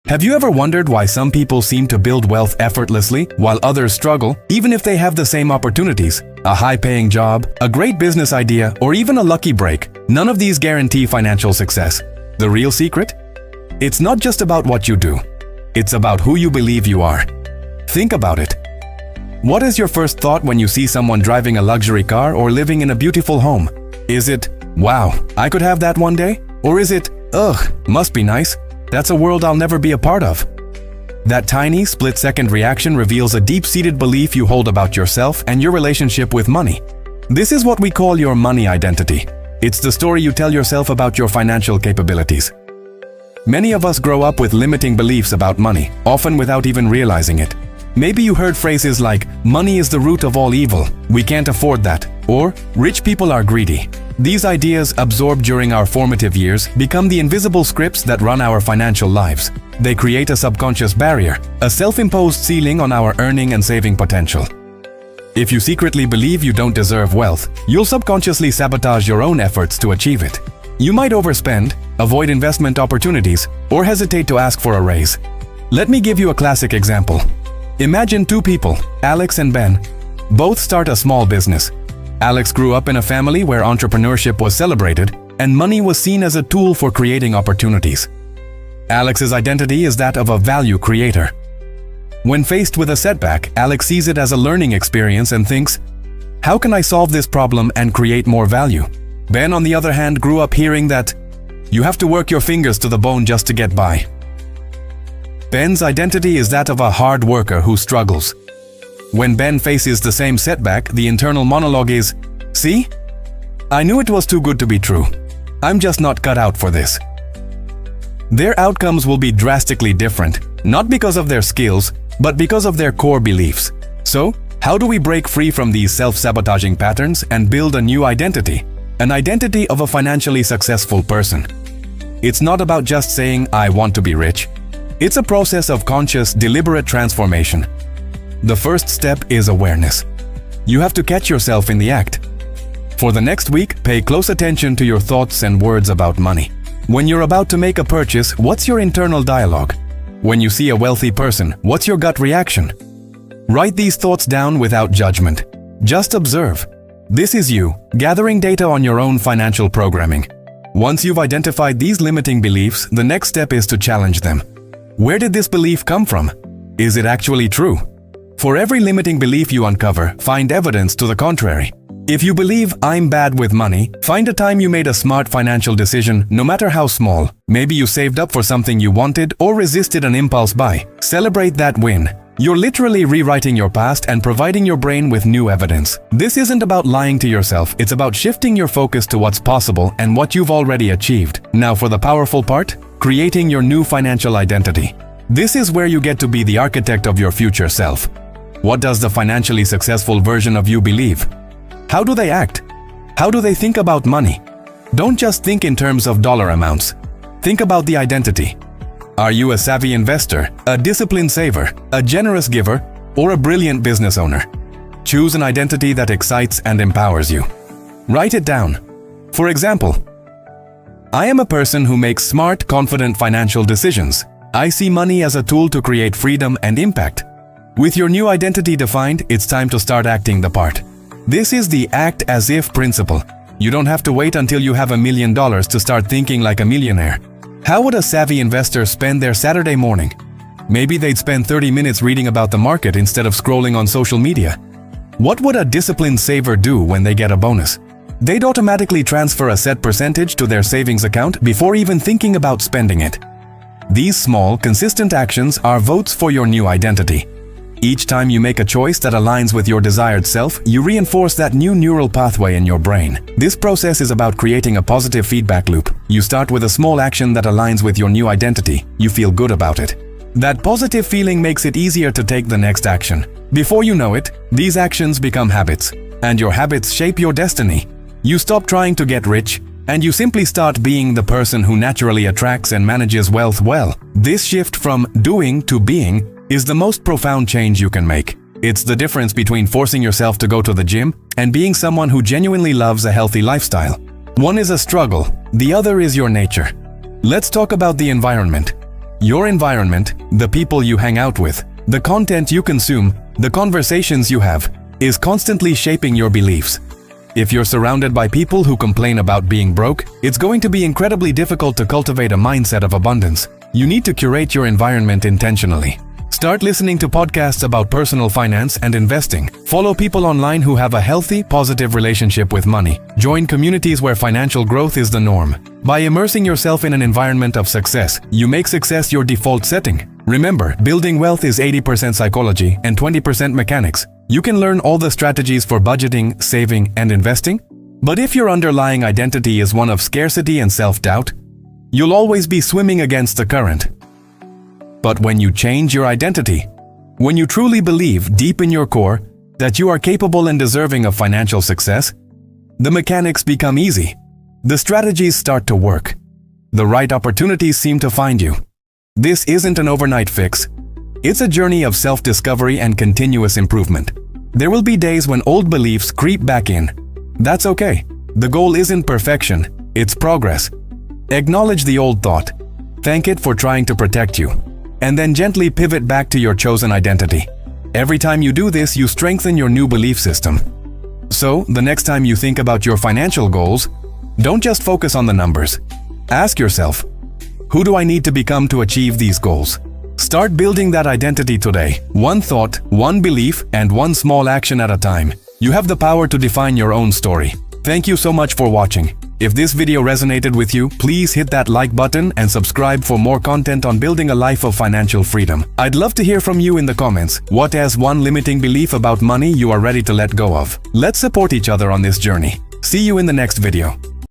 Have you ever wondered why some people seem to build wealth effortlessly while others struggle, even if they have the same opportunities? A high-paying job, a great business idea, or even a lucky break. None of these guarantee financial success. The real secret? It's not just about what you do. It's about who you believe you are. Think about it. What is your first thought when you see someone driving a luxury car or living in a beautiful home? Is it, wow, I could have that one day? Or is it, ugh, must be nice? That's a world I'll never be a part of. That tiny, split-second reaction reveals a deep-seated belief you hold about yourself and your relationship with money. This is what we call your money identity. It's the story you tell yourself about your financial capabilities. Many of us grow up with limiting beliefs about money, often without even realizing it. Maybe you heard phrases like, money is the root of all evil, we can't afford that, or rich people are greedy. These ideas, absorbed during our formative years, become the invisible scripts that run our financial lives. They create a subconscious barrier, a self-imposed ceiling on our earning and saving potential. If you secretly believe you don't deserve wealth, you'll subconsciously sabotage your own efforts to achieve it. You might overspend, avoid investment opportunities, or hesitate to ask for a raise. Let me give you a classic example. Imagine two people, Alex and Ben. Both start a small business. Alex grew up in a family where entrepreneurship was celebrated and money was seen as a tool for creating opportunities. Alex's identity is that of a value creator. When faced with a setback, Alex sees it as a learning experience and thinks, how can I solve this problem and create more value? Ben, on the other hand, grew up hearing that you have to work your fingers to the bone just to get by. Ben's identity is that of a hard worker who struggles. When Ben faces the same setback, the internal monologue is, see? I knew it was too good to be true. I'm just not cut out for this. Their outcomes will be drastically different, not because of their skills, but because of their core beliefs. So, how do we break free from these self-sabotaging patterns and build a new identity? An identity of a financially successful person. It's not about just saying, I want to be rich. It's a process of conscious, deliberate transformation. The first step is awareness. You have to catch yourself in the act. For the next week, pay close attention to your thoughts and words about money. When you're about to make a purchase, what's your internal dialogue? When you see a wealthy person, what's your gut reaction? Write these thoughts down without judgment. Just observe. This is you, gathering data on your own financial programming. Once you've identified these limiting beliefs, the next step is to challenge them. Where did this belief come from? Is it actually true? For every limiting belief you uncover, find evidence to the contrary. If you believe I'm bad with money, find a time you made a smart financial decision, no matter how small. Maybe you saved up for something you wanted or resisted an impulse buy. Celebrate that win. You're literally rewriting your past and providing your brain with new evidence. This isn't about lying to yourself, it's about shifting your focus to what's possible and what you've already achieved. Now for the powerful part, creating your new financial identity. This is where you get to be the architect of your future self. What does the financially successful version of you believe? How do they act? How do they think about money? Don't just think in terms of dollar amounts. Think about the identity. Are you a savvy investor, a disciplined saver, a generous giver, or a brilliant business owner? Choose an identity that excites and empowers you. Write it down. For example, I am a person who makes smart, confident financial decisions. I see money as a tool to create freedom and impact. With your new identity defined, it's time to start acting the part. This is the act as if principle. You don't have to wait until you have $1 million to start thinking like a millionaire. How would a savvy investor spend their Saturday morning? Maybe they'd spend 30 minutes reading about the market instead of scrolling on social media. What would a disciplined saver do when they get a bonus? They'd automatically transfer a set percentage to their savings account before even thinking about spending it. These small, consistent actions are votes for your new identity. Each time you make a choice that aligns with your desired self, you reinforce that new neural pathway in your brain. This process is about creating a positive feedback loop. You start with a small action that aligns with your new identity. You feel good about it. That positive feeling makes it easier to take the next action. Before you know it, these actions become habits. And your habits shape your destiny. You stop trying to get rich, and you simply start being the person who naturally attracts and manages wealth well. This shift from doing to being is the most profound change you can make. It's the difference between forcing yourself to go to the gym and being someone who genuinely loves a healthy lifestyle. One is a struggle, the other is your nature. Let's talk about the environment. Your environment, the people you hang out with, the content you consume, the conversations you have, is constantly shaping your beliefs. If you're surrounded by people who complain about being broke, it's going to be incredibly difficult to cultivate a mindset of abundance. You need to curate your environment intentionally. Start listening to podcasts about personal finance and investing. Follow people online who have a healthy, positive relationship with money. Join communities where financial growth is the norm. By immersing yourself in an environment of success, you make success your default setting. Remember, building wealth is 80% psychology and 20% mechanics. You can learn all the strategies for budgeting, saving, and investing. But if your underlying identity is one of scarcity and self-doubt, you'll always be swimming against the current. But when you change your identity, when you truly believe deep in your core that you are capable and deserving of financial success, the mechanics become easy. The strategies start to work. The right opportunities seem to find you. This isn't an overnight fix. It's a journey of self-discovery and continuous improvement. There will be days when old beliefs creep back in. That's okay. The goal isn't perfection, it's progress. Acknowledge the old thought. Thank it for trying to protect you. And then gently pivot back to your chosen identity. Every time you do this, you strengthen your new belief system. So, the next time you think about your financial goals, don't just focus on the numbers. Ask yourself, who do I need to become to achieve these goals? Start building that identity today. One thought, one belief, and one small action at a time. You have the power to define your own story. Thank you so much for watching. If this video resonated with you, please hit that like button and subscribe for more content on building a life of financial freedom. I'd love to hear from you in the comments. What is one limiting belief about money you are ready to let go of? Let's support each other on this journey. See you in the next video.